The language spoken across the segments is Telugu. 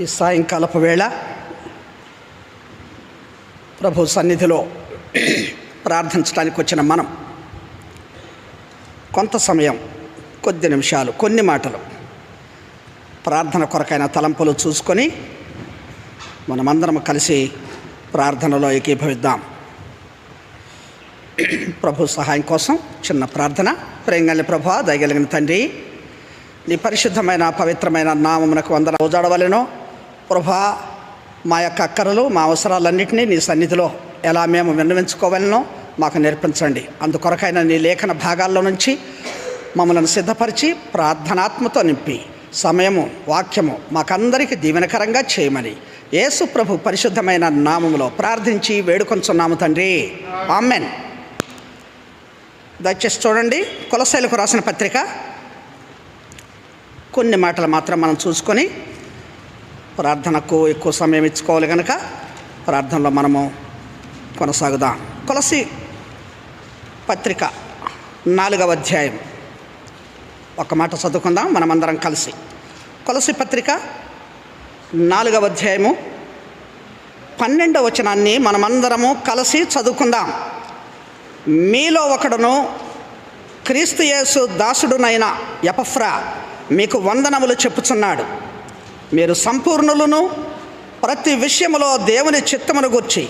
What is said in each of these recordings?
ఈ సాయంకాలపు వేళ ప్రభు సన్నిధిలో ప్రార్థించడానికి వచ్చిన మనం కొంత సమయం, కొద్ది నిమిషాలు, కొన్ని మాటలు ప్రార్థన కొరకైన తలంపులు చూసుకొని మనమందరం కలిసి ప్రార్థనలో ఏకీభవిద్దాం. ప్రభు సహాయం కోసం చిన్న ప్రార్థన. ప్రేంగల్ని ప్రభువా, దయగలిగిన తండ్రి, నీ పరిశుద్ధమైన పవిత్రమైన నామమునకు వందనాలు రోజాడవలెనో. ప్రభువా, మా యొక్క అక్కరలు, మా అవసరాలన్నింటినీ నీ సన్నిధిలో ఎలా మేము విన్నవించుకోవాలనో మాకు నేర్పించండి. అందుకొరకైనా నీ లేఖన భాగాల్లో నుంచి మమ్మల్ని సిద్ధపరిచి ప్రార్థనాత్మతో నింపి సమయము, వాక్యము మాకందరికీ దీవెనకరంగా చేయమని యేసు ప్రభు పరిశుద్ధమైన నామములో ప్రార్థించి వేడుకొంచున్నాము తండ్రి, ఆమెన్. దయచేసి చూడండి, కొలస్సీలకు రాసిన పత్రిక కొన్ని మాటలు మాత్రం మనం చూసుకొని ప్రార్థనకు ఎక్కువ సమయం ఇచ్చుకోవాలి కనుక ప్రార్థనలో మనము కొనసాగుదాం. కొలస్సీ పత్రిక 4వ అధ్యాయం ఒక మాట చదువుకుందాం మనమందరం కలిసి. కొలస్సీ పత్రిక 4వ అధ్యాయము 12వ వచనాన్ని మనమందరము కలిసి చదువుకుందాం. మీలో ఒకడును క్రీస్తు యేసు దాసుడునైన ఎపఫ్రా మీకు వందనములు చెప్పుచున్నాడు. మీరు సంపూర్ణులను, ప్రతి విషయములో దేవుని చిత్తమును గూర్చి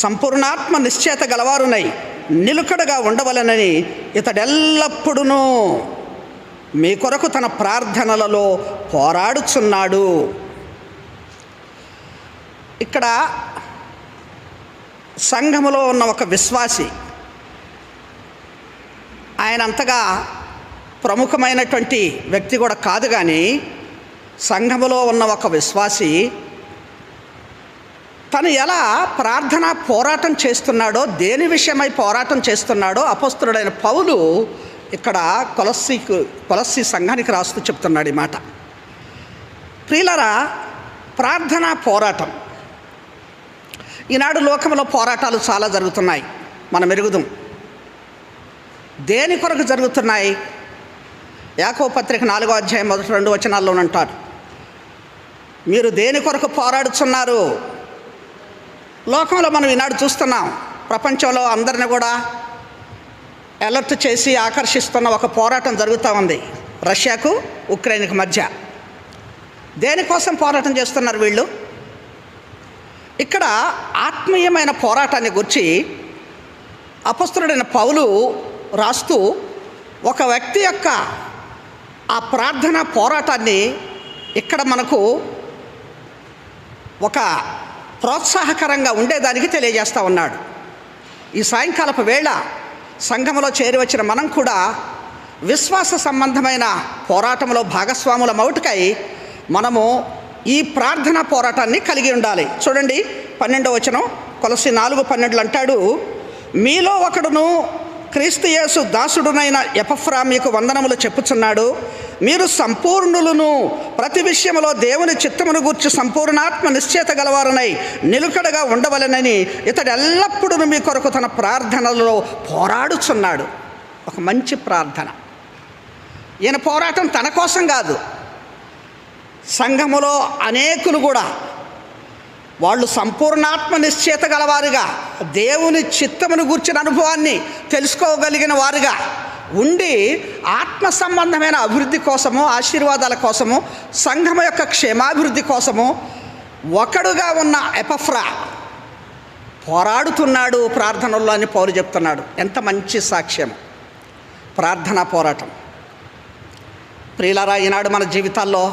సంపూర్ణాత్మ నిశ్చయత గలవారునై నిలుకడగా ఉండవలెనని ఇతడెల్లప్పుడూ మీ కొరకు తన ప్రార్థనలలో పోరాడుచున్నాడు. ఇక్కడ సంఘములో ఉన్న ఒక విశ్వాసి, ఆయన అంతగా ప్రముఖమైనటువంటి వ్యక్తి కూడా కాదు, కానీ సంఘములో ఉన్న ఒక విశ్వాసి తను ఎలా ప్రార్థన పోరాటం చేస్తున్నాడో, దేని విషయమై పోరాటం చేస్తున్నాడో అపొస్తలుడైన పౌలు ఇక్కడ కొలస్సీ సంఘానికి రాస్తూ చెప్తున్నాడు ఈ మాట. ప్రియులారా, ప్రార్థన పోరాటం. ఈనాడు లోకంలో పోరాటాలు చాలా జరుగుతున్నాయి, మనం ఎరుగుదాం. దేని కొరకు జరుగుతున్నాయి? యాకోబు పత్రిక 4వ అధ్యాయం 1-2 వచనాల్లో అంటారు, మీరు దేని కొరకు పోరాడుతున్నారు? లోకంలో మనం ఈనాడు చూస్తున్నాం, ప్రపంచంలో అందరిని కూడా అలర్ట్ చేసి ఆకర్షిస్తున్న ఒక పోరాటం జరుగుతూ ఉంది, రష్యాకు ఉక్రెయిన్కి మధ్య. దేనికోసం పోరాటం చేస్తున్నారు వీళ్ళు? ఇక్కడ ఆత్మీయమైన పోరాటాన్ని గురించి అపొస్తలుడైన పౌలు రాస్తూ ఒక వ్యక్తి యొక్క ఆ ప్రార్థన పోరాటాన్ని ఇక్కడ మనకు ఒక ప్రోత్సాహకరంగా ఉండేదానికి తెలియజేస్తూ ఉన్నాడు. ఈ సాయంకాలపు వేళ సంఘములో చేరి వచ్చిన మనం కూడా విశ్వాస సంబంధమైన పోరాటంలో భాగస్వాముల మౌటికై మనము ఈ ప్రార్థన పోరాటాన్ని కలిగి ఉండాలి. చూడండి, 12వ వచనం, కొలస్సీ 4:12 అంటాడు, మీలో ఒకడును క్రీస్తు యేసు దాసుడునైన ఎపఫ్రా మీకు వందనములు చెప్పుచున్నాడు. మీరు సంపూర్ణులను, ప్రతి విషయములో దేవుని చిత్తమును గూర్చి సంపూర్ణాత్మ నిశ్చయత గలవారునై నిలుకడగా ఉండవలెనని ఇతడు ఎల్లప్పుడూ మీ కొరకు తన ప్రార్థనలలో పోరాడుచున్నాడు. ఒక మంచి ప్రార్థన. ఈయన పోరాటం తన కోసం కాదు, సంఘములో అనేకులు కూడా వాళ్ళు సంపూర్ణాత్మ నిశ్చయత గలవారుగా, దేవుని చిత్తమును గూర్చిన అనుభవాన్ని తెలుసుకోగలిగిన వారుగా ఉండి ఆత్మ సంబంధమైన అభివృద్ధి కోసము, ఆశీర్వాదాల కోసము, సంఘము యొక్క క్షేమాభివృద్ధి కోసము ఒకడుగా ఉన్న ఎపఫ్రా పోరాడుతున్నాడు ప్రార్థనల్లో అని పౌలు చెప్తున్నాడు. ఎంత మంచి సాక్ష్యం! ప్రార్థనా పోరాటం. ప్రియులారా, ఈనాడు మన జీవితాల్లో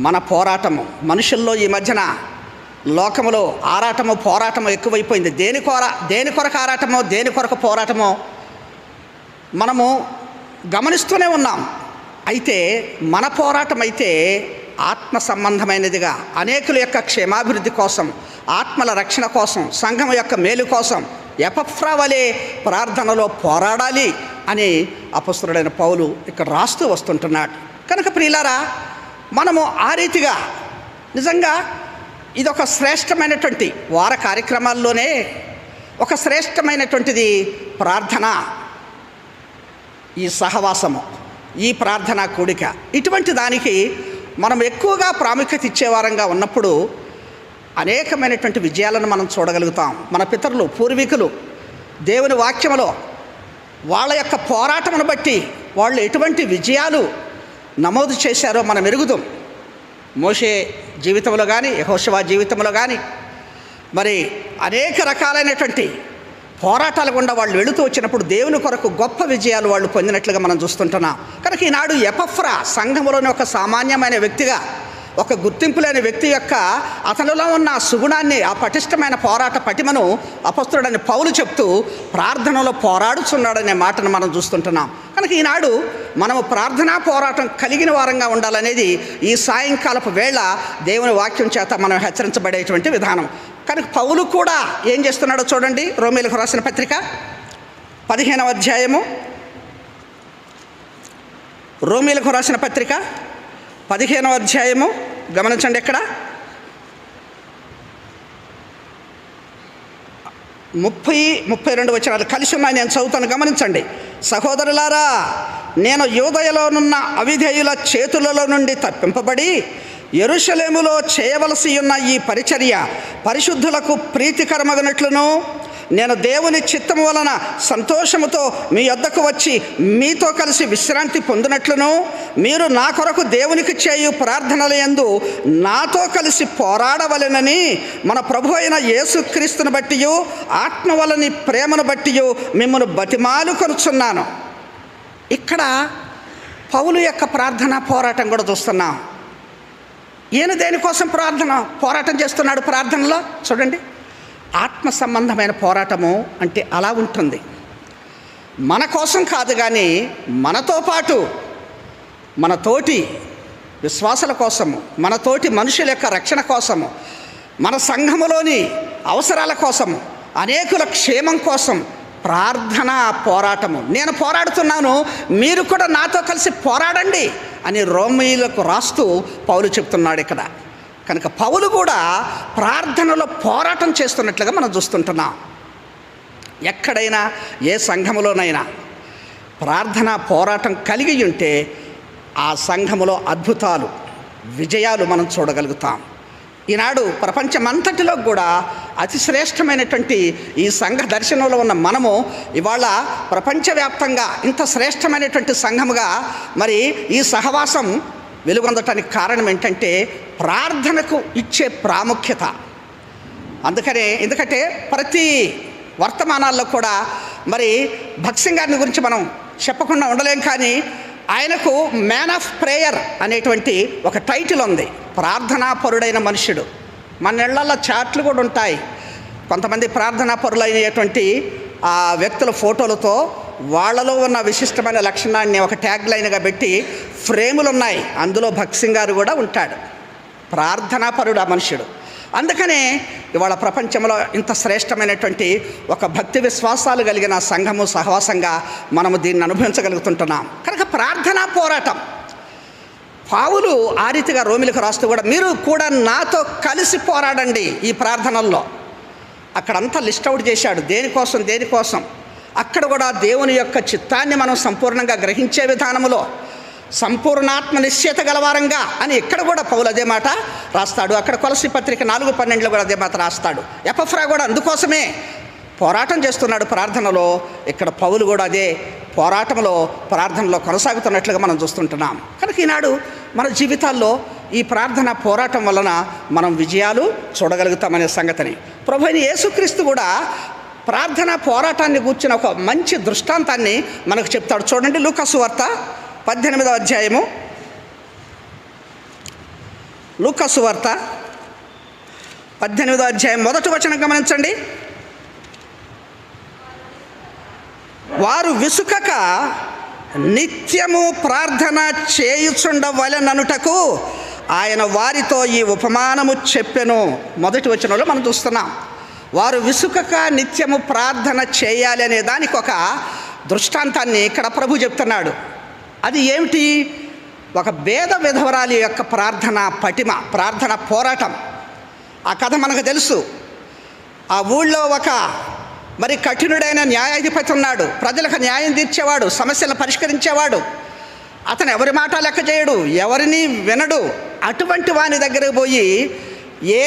మన పోరాటము, మనుషుల్లో ఈ మధ్యన లోకములో ఆరాటము, పోరాటము ఎక్కువైపోయింది. దేని కొరకు ఆరాటమో, దేని కొరకు పోరాటమో మనము గమనిస్తూనే ఉన్నాం. అయితే మన పోరాటం అయితే ఆత్మ సంబంధమైనదిగా, అనేకుల యొక్క క్షేమాభివృద్ధి కోసం, ఆత్మల రక్షణ కోసం, సంఘం యొక్క మేలు కోసం ఎపఫ్రా వలె ప్రార్థనలో పోరాడాలి అని అపొస్తలుడైన పౌలు ఇక్కడ రాస్తూ వస్తుంటున్నాడు. కనుక ప్రియులారా, మనము ఆ రీతిగా నిజంగా ఇదొక శ్రేష్టమైనటువంటి వార కార్యక్రమాల్లోనే ఒక శ్రేష్టమైనటువంటిది ప్రార్థన, ఈ సహవాసము, ఈ ప్రార్థనా కూడిక. ఇటువంటి దానికి మనం ఎక్కువగా ప్రాముఖ్యత ఇచ్చేవారంగా ఉన్నప్పుడు అనేకమైనటువంటి విజయాలను మనం చూడగలుగుతాం. మన పితరులు, పూర్వీకులు దేవుని వాక్యములో వాళ్ళ యొక్క పోరాటమును బట్టి వాళ్ళు ఎటువంటి విజయాలు నమోదు చేశారో మనం ఎరుగుదాం. మోషే జీవితంలో కానీ, యెహోషువ జీవితంలో కానీ మరి అనేక రకాలైనటువంటి పోరాటాల గుండా వాళ్ళు వెళుతూ వచ్చినప్పుడు దేవుని కొరకు గొప్ప విజయాలు వాళ్ళు పొందినట్లుగా మనం చూస్తుంటున్నాం. కనుక ఈనాడు ఎపఫ్రా సంఘములోని ఒక సామాన్యమైన వ్యక్తిగా, ఒక గుర్తింపు లేని వ్యక్తి యొక్క అతనిలో ఉన్న సుగుణాన్ని, ఆ పటిష్టమైన పోరాట పటిమను అపొస్తలుడైన పౌలు చెప్తూ ప్రార్థనలో పోరాడుచున్నాడనే మాటను మనం చూస్తుంటున్నాం. కనుక ఈనాడు మనము ప్రార్థనా పోరాటం కలిగిన వారంగా ఉండాలనేది ఈ సాయంకాలపు వేళ దేవుని వాక్యం చేత మనం హెచ్చరించబడేటువంటి విధానం. కనుక పౌలు కూడా ఏం చేస్తున్నాడో చూడండి. రోమీయులకు రాసిన పత్రిక 15వ అధ్యాయము, రోమీయులకు రాసిన పత్రిక 15వ అధ్యాయము గమనించండి. ఇక్కడ 30-32 వచనాలు కలిసి ఉన్నాయి, నేను చదువుతాను, గమనించండి. సహోదరులారా, నేను యూదయలోనున్న అవిధేయుల చేతులలో నుండి తప్పింపబడి యెరూషలేములో చేయవలసి ఉన్న ఈ పరిచర్య పరిశుద్ధులకు ప్రీతికరమగినట్లును, నేను దేవుని చిత్తము వలన సంతోషముతో మీ యొద్దకు వచ్చి మీతో కలిసి విశ్రాంతి పొందినట్లును, మీరు నా కొరకు దేవునికి చేయు ప్రార్థనల యందు నాతో కలిసి పోరాడవలెనని మన ప్రభు అయిన యేసుక్రీస్తుని బట్టియు ఆత్మ వలని ప్రేమను బట్టియు మిమ్మల్ని బతిమాలు కొనుచున్నాను. ఇక్కడ పౌలు యొక్క ప్రార్థన పోరాటం కూడా చూస్తున్నాం. ఈయన దేనికోసం పోరాటం చేస్తున్నాడు ప్రార్థనలో చూడండి. ఆత్మ సంబంధమైన పోరాటము అంటే అలా ఉంటుంది. మన కోసం కాదు కానీ మనతో పాటు మన తోటి విశ్వాసుల కోసము, మన తోటి మనుషుల యొక్క రక్షణ కోసము, మన సంఘములోని అవసరాల కోసము, అనేకుల క్షేమం కోసం ప్రార్థన పోరాటము. నేను పోరాడుతున్నాను, మీరు కూడా నాతో కలిసి పోరాడండి అని రోమీయులకు రాస్తూ పౌలు చెప్తున్నాడు ఇక్కడ. కనుక పౌలు కూడా ప్రార్థనలో పోరాటం చేస్తున్నట్లుగా మనం చూస్తుంటున్నాం. ఎక్కడైనా ఏ సంఘములోనైనా ప్రార్థన పోరాటం కలిగి ఉంటే ఆ సంఘములో అద్భుతాలు, విజయాలు మనం చూడగలుగుతాం. ఈనాడు ప్రపంచమంతటిలో కూడా అతి శ్రేష్టమైనటువంటి ఈ సంఘ దర్శనంలో ఉన్న మనము ఇవాళ ప్రపంచవ్యాప్తంగా ఇంత శ్రేష్టమైనటువంటి సంఘముగా మరి ఈ సహవాసం వెలుగొందటానికి కారణం ఏంటంటే ప్రార్థనకు ఇచ్చే ప్రాముఖ్యత. ఎందుకంటే ప్రతి వర్తమానాల్లో కూడా మరి భక్త్ సింగ్ గారిని గురించి మనం చెప్పకుండా ఉండలేం. కానీ ఆయనకు మ్యాన్ ఆఫ్ ప్రేయర్ అనేటువంటి ఒక టైటిల్ ఉంది. ప్రార్థనా పరుడైన మనుష్యుడు. మన ఇళ్లలో చాట్లు కూడా ఉంటాయి. కొంతమంది ప్రార్థనా పరులైనటువంటి ఆ వ్యక్తుల ఫోటోలతో వాళ్ళలో ఉన్న విశిష్టమైన లక్షణాన్ని ఒక ట్యాగ్ లైన్గా పెట్టి ఫ్రేములు ఉన్నాయి. అందులో భక్త్ సింగ్ గారు కూడా ఉంటాడు. ప్రార్థనా పరుడు ఆ మనుష్యుడు. అందుకనే ఇవాళ ప్రపంచంలో ఇంత శ్రేష్టమైనటువంటి ఒక భక్తి విశ్వాసాలు కలిగిన సంఘము, సహవాసంగా మనము దీన్ని అనుభవించగలుగుతుంటున్నాం. కనుక ప్రార్థనా పోరాటం పౌలు ఆ రీతిగా రోమీయులకు రాస్తూ కూడా మీరు కూడా నాతో కలిసి పోరాడండి ఈ ప్రార్థనల్లో. అక్కడంతా లిస్ట్ అవుట్ చేశాడు దేనికోసం. అక్కడ కూడా దేవుని యొక్క చిత్తాన్ని మనం సంపూర్ణంగా గ్రహించే విధానములో సంపూర్ణాత్మ నిశ్చయత గలవారంగా అని ఇక్కడ కూడా పౌలు అదే మాట రాస్తాడు. అక్కడ కొలస్సీ పత్రిక 4:12 కూడా అదే మాట రాస్తాడు. ఎపఫ్రా కూడా అందుకోసమే పోరాటం చేస్తున్నాడు ప్రార్థనలో. ఇక్కడ పౌలు కూడా అదే పోరాటంలో, ప్రార్థనలో కొనసాగుతున్నట్లుగా మనం చూస్తుంటున్నాం. కనుక ఈనాడు మన జీవితాల్లో ఈ ప్రార్థన పోరాటం వలన మనం విజయాలు చూడగలుగుతామనే సంగతిని ప్రభు అయిన యేసుక్రీస్తు కూడా ప్రార్థన పోరాటాన్ని గూర్చిన ఒక మంచి దృష్టాంతాన్ని మనకు చెప్తాడు. చూడండి, లూకా సువార్త 18వ అధ్యాయము, లూకా సువార్త 18వ అధ్యాయం 1వ వచనం గమనించండి. వారు విసుకక నిత్యము ప్రార్థన చేయుచుండవలెననుటకు ఆయన వారితో ఈ ఉపమానము చెప్పెను. మొదటి వచనంలో మనం చూస్తున్నాం. వారు విసుకక నిత్యము ప్రార్థన చేయాలి అనే దానికి ఒక దృష్టాంతాన్ని ఇక్కడ ప్రభు చెప్తున్నాడు. అది ఏమిటి? ఒక భేద విధవరాలి యొక్క ప్రార్థన పటిమ, ప్రార్థన పోరాటం. ఆ కథ మనకు తెలుసు. ఆ ఊళ్ళో ఒక మరి కఠినుడైన న్యాయాధిపతి ఉన్నాడు. ప్రజలకు న్యాయం తీర్చేవాడు, సమస్యలను పరిష్కరించేవాడు. అతను ఎవరి మాట లెక్క చేయడు, ఎవరిని వినడు. అటువంటి వాని దగ్గరకు పోయి ఏ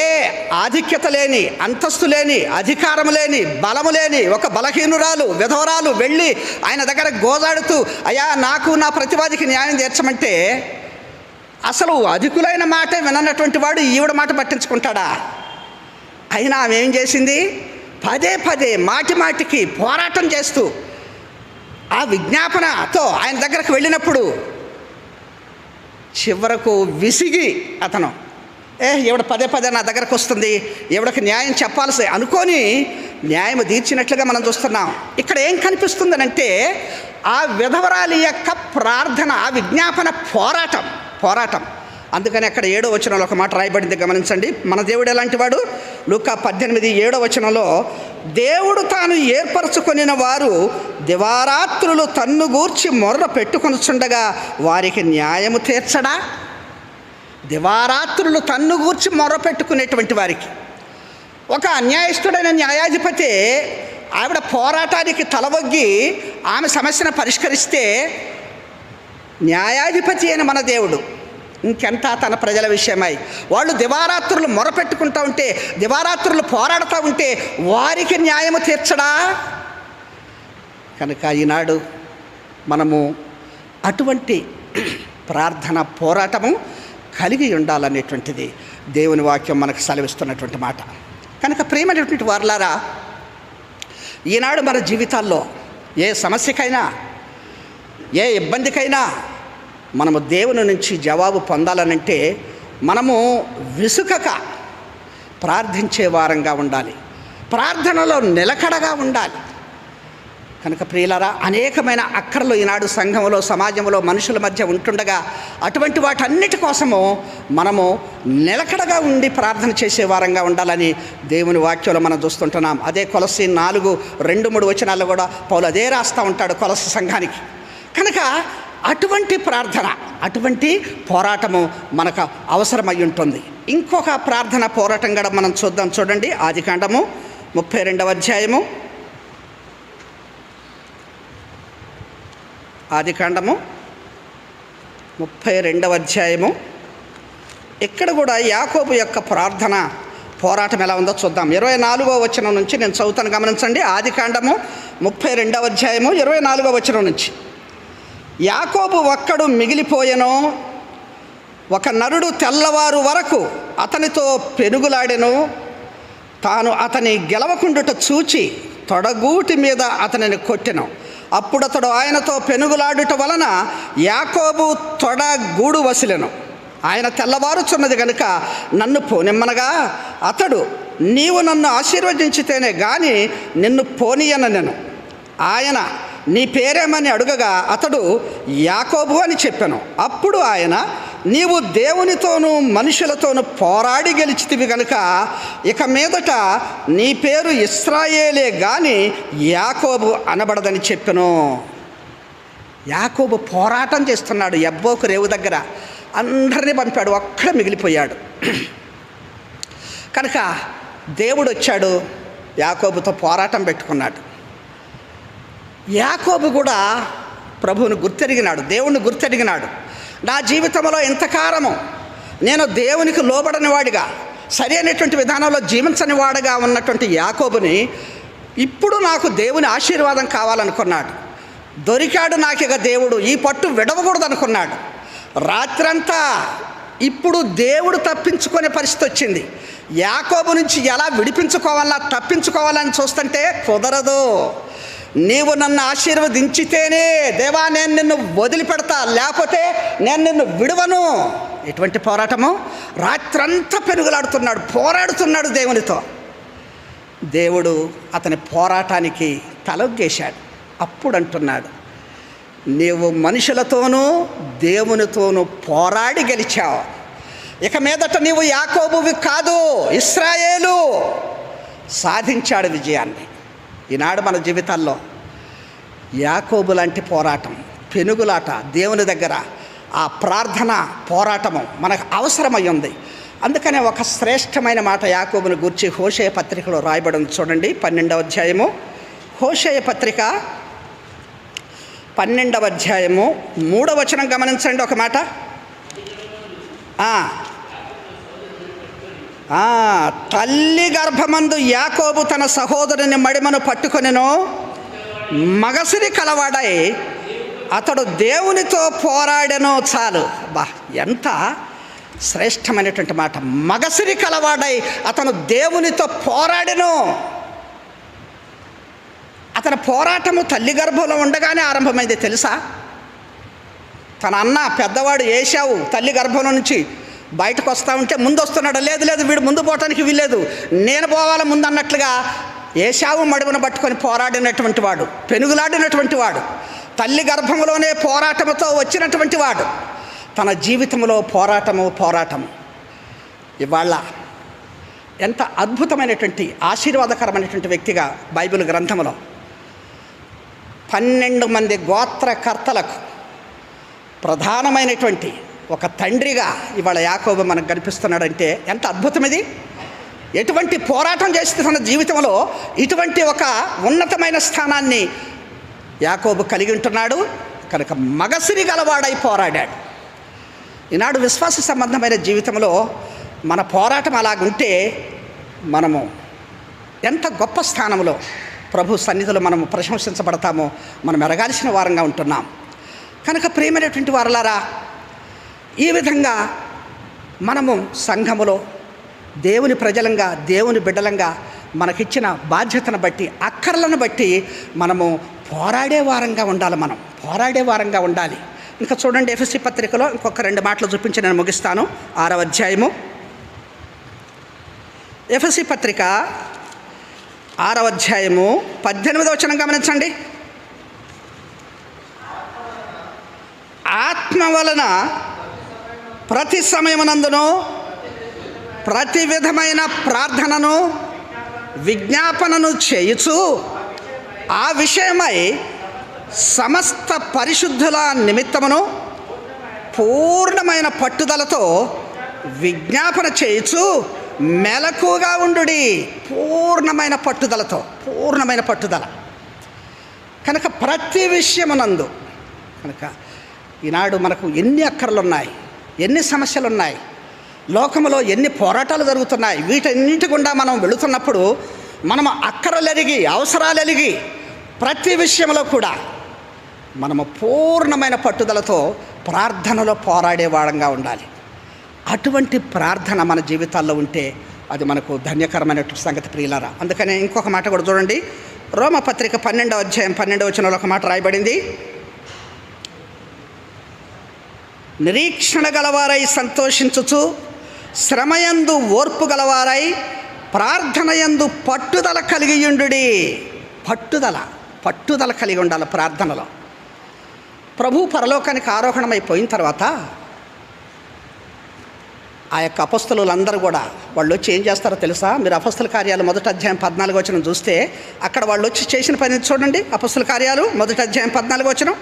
ఆధిక్యత లేని, అంతస్తు లేని, అధికారం లేని, బలము లేని ఒక బలహీనురాలు, విధవరాలు వెళ్ళి ఆయన దగ్గర గోజాడుతూ, అయ్యా నాకు నా ప్రతివాదికి న్యాయం తీర్చమంటే అసలు అధికులైన మాటే విననటువంటి వాడు ఈవిడ మాట పట్టించుకుంటాడా? అయినా ఆమె ఏం చేసింది? పదే పదే మాటి మాటికి పోరాటం చేస్తూ ఆ విజ్ఞాపనతో ఆయన దగ్గరకు వెళ్ళినప్పుడు చివరకు విసిగి అతను ఈవిడ పదే పదే నా దగ్గరకు వస్తుంది, ఈవిడకి న్యాయం చెప్పాల్సి అనుకొని న్యాయం తీర్చినట్లుగా మనం చూస్తున్నాం. ఇక్కడ ఏం కనిపిస్తుందనంటే ఆ విధవరాలి యొక్క ప్రార్థన, ఆ విజ్ఞాపన పోరాటం. అందుకని అక్కడ 7వ వచనంలో ఒక మాట రాయబడింది, గమనించండి. మన దేవుడు ఎలాంటి వాడు? లూకా 18:7 వచనంలో, దేవుడు తాను ఏర్పరచుకొనిన వారు దివారాత్రులు తన్ను గూర్చి మొర్ర పెట్టుకొనుచుండగా వారికి న్యాయము తీర్చడా? దివారాత్రులు తన్ను గూర్చి మొర్ర పెట్టుకునేటువంటి వారికి. ఒక అన్యాయస్తుడైన న్యాయాధిపతి ఆవిడ పోరాటానికి తలవొగ్గి ఆమె సమస్యను పరిష్కరిస్తే, న్యాయాధిపతి అయిన మన దేవుడు ఇంకెంత తన ప్రజల విషయమై వాళ్ళు దివారాత్రులు మొరపెట్టుకుంటూ ఉంటే, దివారాత్రులు పోరాడుతూ ఉంటే వారికి న్యాయము తీర్చడా? కనుక ఈనాడు మనము అటువంటి ప్రార్థన పోరాటము కలిగి ఉండాలనేటువంటిది దేవుని వాక్యం మనకు సెలవిస్తున్నటువంటి మాట. కనుక ప్రియమైనటువంటి వారలారా, ఈనాడు మన జీవితాల్లో ఏ సమస్యకైనా, ఏ ఇబ్బందికైనా మనము దేవుని నుంచి జవాబు పొందాలనంటే మనము విసుకక ప్రార్థించే వారంగా ఉండాలి, ప్రార్థనలో నిలకడగా ఉండాలి. కనుక ప్రియులారా, అనేకమైన అక్కర్లు ఈనాడు సంఘంలో, సమాజంలో, మనుషుల మధ్య ఉంటుండగా అటువంటి వాటన్నిటి కోసము మనము నిలకడగా ఉండి ప్రార్థన చేసే వారంగా ఉండాలని దేవుని వాక్యంలో మనం చూస్తుంటున్నాం. అదే కొలస్సీ 4:2-3 వచనాల్లో కూడా పౌలు అదే రాస్తూ ఉంటాడు కొలస్సీ సంఘానికి. కనుక అటువంటి ప్రార్థన, అటువంటి పోరాటము మనకు అవసరమై ఉంటుంది. ఇంకొక ప్రార్థన పోరాటం కూడా మనం చూడండి. ఆదికాండము 32వ అధ్యాయము. ఆదికాండము 32వ అధ్యాయము. ఇక్కడ కూడా యాకోబు యొక్క ప్రార్థన పోరాటం ఎలా ఉందో చూద్దాం. 24వ వచనం నుంచి నేను చదువుతాను, గమనించండి. ఆదికాండము 32వ అధ్యాయము 24వ వచనం నుంచి. యాకోబు ఒక్కడు మిగిలిపోయెను, ఒక నరుడు తెల్లవారు వరకు అతనితో పెనుగులాడెను. తాను అతని గెలవకుండుట చూచి తొడగూటి మీద అతనిని కొట్టెను. అప్పుడు అతడు ఆయనతో పెనుగులాడుట వలన యాకోబు తొడగూడు వసిలెను. ఆయన తెల్లవారుచున్నది గనుక నన్ను పోనిమ్మనగా అతడు, నీవు నన్ను ఆశీర్వదించితేనే గాని నిన్ను పోనీయనెను. ఆయన, నీ పేరేమని అడుగగా అతడు యాకోబు అని చెప్పాను. అప్పుడు ఆయన, నీవు దేవునితోనూ మనుషులతోనూ పోరాడి గెలిచితివి గనుక ఇక మీదట నీ పేరు ఇశ్రాయేలే గాని యాకోబు అనబడదని చెప్పాను. యాకోబు పోరాటం చేస్తున్నాడు. యబ్బోకు రేవు దగ్గర అందరినీ పంపాడు, ఒక్కడే మిగిలిపోయాడు. కనుక దేవుడు వచ్చాడు, యాకోబుతో పోరాటం పెట్టుకున్నాడు. యాకోబు కూడా ప్రభువుని గుర్తెరిగినాడు, దేవుణ్ణి గుర్తెరిగినాడు. నా జీవితంలో ఇంతకాలము నేను దేవునికి లోబడని వాడిగా, సరి అయినటువంటి విధానంలో జీవించని వాడిగా ఉన్నటువంటి యాకోబుని ఇప్పుడు నాకు దేవుని ఆశీర్వాదం కావాలనుకున్నాడు. దొరికాడు నాకిక దేవుడు, ఈ పట్టు విడవకూడదు అనుకున్నాడు. రాత్రంతా ఇప్పుడు దేవుడు తప్పించుకునే పరిస్థితి వచ్చింది. యాకోబు నుంచి ఎలా తప్పించుకోవాలని చూస్తుంటే కుదరదు. నీవు నన్ను ఆశీర్వదించితేనే దేవా నేను నిన్ను వదిలిపెడతా, లేకపోతే నేను నిన్ను విడువను. ఎటువంటి పోరాటము! రాత్రంతా పెనుగులాడుతున్నాడు, పోరాడుతున్నాడు దేవునితో. దేవుడు అతని పోరాటానికి తలొగ్గేశాడు. అప్పుడు అంటున్నాడు, నీవు మనుషులతోనూ దేవునితోనూ పోరాడి గెలిచావు, ఇక మీదట నీవు యాకోబువి కాదు, ఇశ్రాయేలు. సాధించాడు విజయాన్ని. ఈనాడు మన జీవితాల్లో యాకోబు లాంటి పోరాటం, పెనుగులాట దేవుని దగ్గర, ఆ ప్రార్థన పోరాటము మనకు అవసరమై ఉంది. అందుకనే ఒక శ్రేష్టమైన మాట యాకోబుని గూర్చి హోషేయ పత్రికలో రాయబడి ఉంది. చూడండి, 12వ అధ్యాయము, హోషేయ పత్రిక 12వ అధ్యాయము 3వ వచనం గమనించండి. ఒక మాట, తల్లి గర్భమందు యాకోబు తన సహోదరుని మడిమను పట్టుకొనెను. మగసిరి కలవాడై అతడు దేవునితో పోరాడెను. చాలు, బా ఎంత శ్రేష్టమైనటువంటి మాట. మగసిరి కలవాడై అతను దేవునితో పోరాడెను. అతని పోరాటము తల్లి గర్భంలో ఉండగానే ఆరంభమైంది తెలుసా? తన అన్న పెద్దవాడు ఏశావు తల్లి గర్భంలో నుంచి బయటకు వస్తూ ఉంటే ముందు వస్తున్నాడు. లేదు లేదు, వీడు ముందు పోవటానికి వీల్లేదు, నేను పోవాలి ముందు అన్నట్లుగా ఏశావు మడుగున పట్టుకొని పోరాడినటువంటి వాడు, పెనుగులాడినటువంటి వాడు, తల్లి గర్భంలోనే పోరాటముతో వచ్చినటువంటి వాడు. తన జీవితంలో పోరాటము ఇవాళ ఎంత అద్భుతమైనటువంటి ఆశీర్వాదకరమైనటువంటి వ్యక్తిగా బైబిల్ గ్రంథంలో 12 మంది గోత్రకర్తలకు ప్రధానమైనటువంటి ఒక తండ్రిగా ఇవాళ యాకోబు మనకు కనిపిస్తున్నాడంటే ఎంత అద్భుతం ఇది. ఎటువంటి పోరాటం చేస్తే తన జీవితంలో ఇటువంటి ఒక ఉన్నతమైన స్థానాన్ని యాకోబు కలిగి ఉంటున్నాడు కనుక మగసిరి గలవాడై పోరాడాడు. ఈనాడు విశ్వాస సంబంధమైన జీవితంలో మన పోరాటం అలాగుంటే మనము ఎంత గొప్ప స్థానంలో ప్రభు సన్నిధిలో మనము ప్రశంసించబడతామో మనం ఎరగాల్సిన వారంగా ఉంటున్నాం. కనుక ప్రియమైనటువంటి వారలారా, ఈ విధంగా మనము సంఘములో దేవుని ప్రజలంగా, దేవుని బిడ్డలంగా మనకిచ్చిన బాధ్యతను బట్టి, అక్కర్లను బట్టి మనము పోరాడే వారంగా ఉండాలి. మనం పోరాడే వారంగా ఉండాలి. ఇంకా చూడండి, ఎఫెసీ పత్రికలో ఇంకొక 2 మాటలు చూపించి నేను ముగిస్తాను. 6వ అధ్యాయము ఎఫెసీ పత్రిక 6వ అధ్యాయము 18వ వచనం గమనించండి. ఆత్మ వలన ప్రతి సమయమునందును ప్రతి విధమైన ప్రార్థనను విజ్ఞాపనను చేయుచు ఆ విషయమై సమస్త పరిశుద్ధుల నిమిత్తమును పూర్ణమైన పట్టుదలతో విజ్ఞాపన చేయుచు మెలకుగా ఉండుడి. పూర్ణమైన పట్టుదల కనుక ప్రతి విషయమునందు. కనుక ఈనాడు మనకు ఎన్ని అక్కర్లున్నాయి, ఎన్ని సమస్యలున్నాయి, లోకములో ఎన్ని పోరాటాలు జరుగుతున్నాయి. వీటన్నింటి గుండా మనం వెళుతున్నప్పుడు మనము అక్కరలెరిగి, అవసరాలెరిగి ప్రతి విషయంలో కూడా మనము పూర్ణమైన పట్టుదలతో ప్రార్థనలో పోరాడే వాడంగా ఉండాలి. అటువంటి ప్రార్థన మన జీవితాల్లో ఉంటే అది మనకు ధన్యకరమైనటువంటి సంగతి ప్రియులారా. అందుకనే ఇంకొక మాట కూడా చూడండి. రోమపత్రిక 12వ అధ్యాయం 12వ వచనంలో ఒక మాట రాయబడింది. నిరీక్షణ గలవారై సంతోషించుచు శ్రమయందు ఓర్పు గలవారై ప్రార్థనయందు పట్టుదల కలిగి ఉండుడి. పట్టుదల కలిగి ఉండాలి ప్రార్థనలో. ప్రభు పరలోకానికి ఆరోహణమైపోయిన తర్వాత ఆ యొక్క అపొస్తలులందరూ కూడా వాళ్ళు వచ్చి ఏం చేస్తారో తెలుసా? మీరు అపొస్తల కార్యాలు 1వ అధ్యాయం 14వ వచనం చూస్తే అక్కడ వాళ్ళు వచ్చి చేసిన పని చూడండి. అపొస్తల కార్యాలు 1వ అధ్యాయం 14వ వచనం.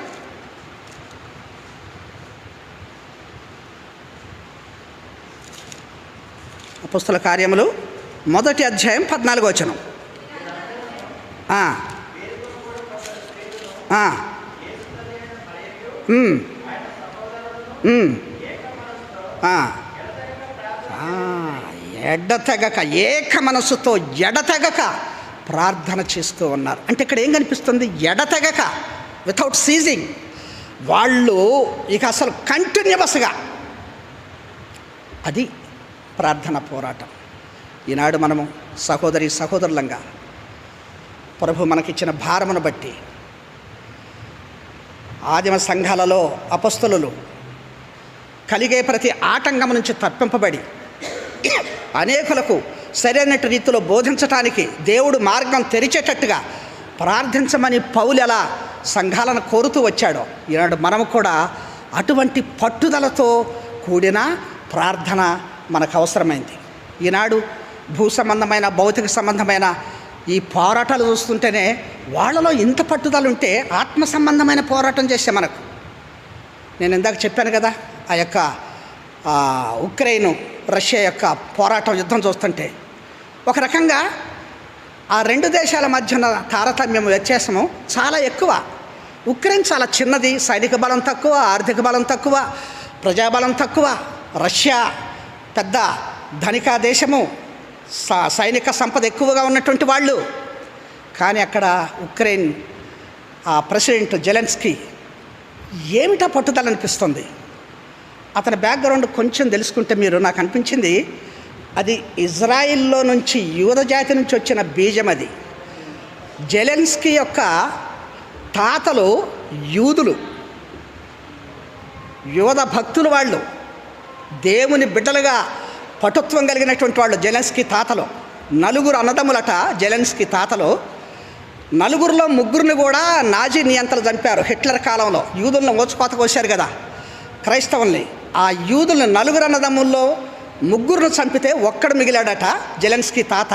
అపొస్తల కార్యములు 1వ అధ్యాయం 14వ వచనం. ఎడతెగక, ఏక మనసుతో ఎడతెగక ప్రార్థన చేస్తూ ఉన్నారు. అంటే ఇక్కడ ఏం కనిపిస్తుంది? ఎడతెగక, వితౌట్ సీజింగ్. వాళ్ళు ఇక అసలు కంటిన్యూస్గా అది ప్రార్థన పోరాటం. ఈనాడు మనము సహోదరులంగా ప్రభు మనకిచ్చిన భారమును బట్టి ఆదిమ సంఘాలలో అపొస్తలులు కలిగే ప్రతి ఆటంకం నుంచి తప్పింపబడి అనేకులకు సరైన రీతిలో బోధించటానికి దేవుడు మార్గం తెరిచేటట్టుగా ప్రార్థించమని పౌలు ఎలా సంఘాలను కోరుతూ వచ్చాడో ఈనాడు మనము కూడా అటువంటి పట్టుదలతో కూడిన ప్రార్థన మనకు అవసరమైంది. ఈనాడు భూ సంబంధమైన, భౌతిక సంబంధమైన ఈ పోరాటాలు చూస్తుంటేనే వాళ్ళలో ఇంత పట్టుదల ఉంటే ఆత్మ సంబంధమైన పోరాటం చేసే మనకు. నేను ఇందాక చెప్పాను కదా, ఆ యొక్క ఉక్రెయిన్ రష్యా యొక్క పోరాటం, యుద్ధం చూస్తుంటే ఒక రకంగా ఆ 2 దేశాల మధ్యన తారతమ్యం, వ్యత్యాసము చాలా ఎక్కువ. ఉక్రెయిన్ చాలా చిన్నది, సైనిక బలం తక్కువ, ఆర్థిక బలం తక్కువ, ప్రజాబలం తక్కువ. రష్యా పెద్ద ధనిక దేశము, సైనిక సంపద ఎక్కువగా ఉన్నటువంటి వాళ్ళు. కానీ అక్కడ ఉక్రెయిన్ ప్రెసిడెంట్ జెలెన్స్కీ ఏమిటా పట్టుదల అనిపిస్తుంది. అతని బ్యాక్గ్రౌండ్ కొంచెం తెలుసుకుంటే మీరు, నాకు అనిపించింది అది ఇజ్రాయిల్లో నుంచి, యూద జాతి నుంచి వచ్చిన బీజం అది. జెలెన్స్కీ యొక్క తాతలు యూదులు, యూద భక్తులు, వాళ్ళు దేవుని బిడ్డలుగా పటుత్వం కలిగినటువంటి వాళ్ళు. జెలెన్స్కీ తాతలు 4 అన్నదమ్ములట. జెలెన్స్కీ తాతలు 4లో 3 కూడా నాజీ నియంత్రణ చంపారు హిట్లర్ కాలంలో. యూదులను ఓచుకోత కోశారు కదా క్రైస్తవుల్ని. ఆ యూదులను 4 అన్నదమ్ముల్లో 3 చంపితే ఒక్కడు మిగిలాడట, జెలెన్స్కీ తాత.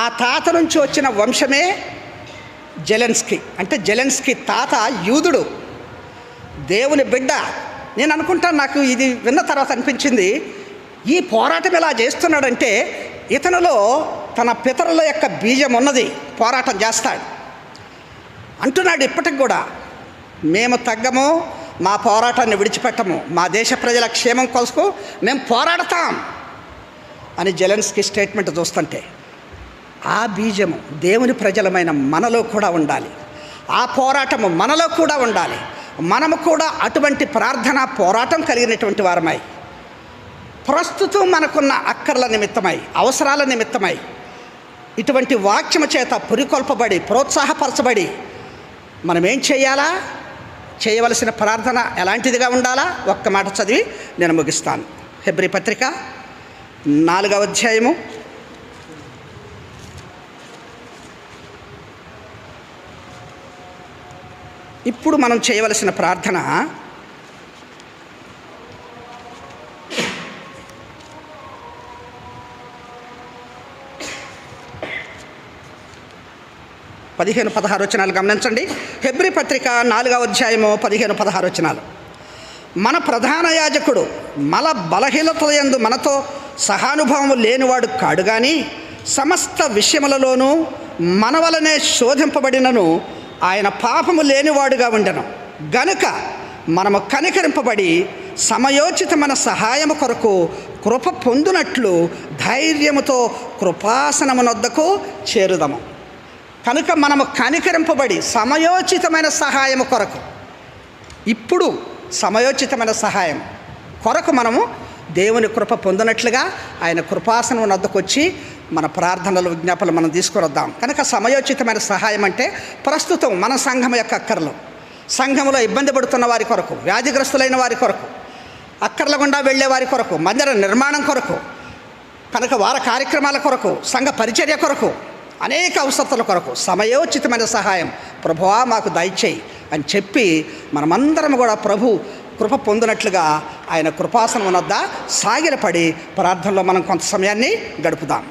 ఆ తాత నుంచి వచ్చిన వంశమే జెలెన్స్కీ. అంటే జెలెన్స్కీ తాత యూదుడు, దేవుని బిడ్డ. నేను అనుకుంటాను, నాకు ఇది విన్న తర్వాత అనిపించింది, ఈ పోరాటం ఎలా చేస్తున్నాడంటే ఇతనిలో తన పితరుల యొక్క బీజం ఉన్నది, పోరాటం చేస్తాడు అంటున్నాడు. ఇప్పటికి కూడా మేము తగ్గము, మా పోరాటాన్ని విడిచిపెట్టము, మా దేశ ప్రజల క్షేమం కోసం మేము పోరాడతాం అని జెలెన్స్కీ స్టేట్మెంట్ చూస్తుంటే, ఆ బీజము దేవుని ప్రజలమైన మనలో కూడా ఉండాలి. ఆ పోరాటము మనలో కూడా ఉండాలి. మనము కూడా అటువంటి ప్రార్థన పోరాటం కలిగినటువంటి వారమై, ప్రస్తుతం మనకున్న అక్కర్ల నిమిత్తమై, అవసరాల నిమిత్తమై ఇటువంటి వాక్యము చేత పురికొల్పబడి, ప్రోత్సాహపరచబడి మనం ఏం చేయాలా, చేయవలసిన ప్రార్థన ఎలాంటిదిగా ఉండాలా? ఒక్క మాట చదివి నేను ముగిస్తాను. హెబ్రీ పత్రిక 4వ అధ్యాయము 'ఇప్పుడు మనం చేయవలసిన ప్రార్థన 15-16 వచనాలు గమనించండి. హెబ్రీ పత్రిక 4వ అధ్యాయము 15-16 వచనాలు. మన ప్రధాన యాజకుడు మన బలహీనతయందు మనతో సహానుభవం లేనివాడు కాడు గాని, సమస్త విషయములలోనూ మన వలనే శోధింపబడినను ఆయన పాపము లేనివాడుగా ఉండెను. గనుక మనము కనికరింపబడి సమయోచితమైన సహాయము కొరకు కృప పొందునట్లు ధైర్యముతో కృపాసనమునొద్దకు చేరుదము. కనుక మనము కనికరింపబడి సమయోచితమైన సహాయము కొరకు, ఇప్పుడు సమయోచితమైన సహాయం కొరకు మనము దేవుని కృప పొందినట్లుగా ఆయన కృపాసనం వద్దకు వచ్చి మన ప్రార్థనలు, విజ్ఞాపనలు మనం తీసుకుని వద్దాం. కనుక సమయోచితమైన సహాయం అంటే ప్రస్తుతం మన సంఘం యొక్క అక్కర్లు, సంఘంలో ఇబ్బంది పడుతున్న వారి కొరకు, వ్యాధిగ్రస్తులైన వారి కొరకు, అక్కర్ల గుండా వెళ్ళే వారి కొరకు, మందిర నిర్మాణం కొరకు, కనుక వార కార్యక్రమాల కొరకు, సంఘ పరిచర్య కొరకు, అనేక అవసరతల కొరకు సమయోచితమైన సహాయం ప్రభువా మాకు దయచేయి అని చెప్పి మనమందరం కూడా ప్రభు కృప పొందినట్లుగా ఆయన కృపాసనం వద్ద సాగిలపడి ప్రార్థనలో మనం కొంత సమయాన్ని గడుపుదాం.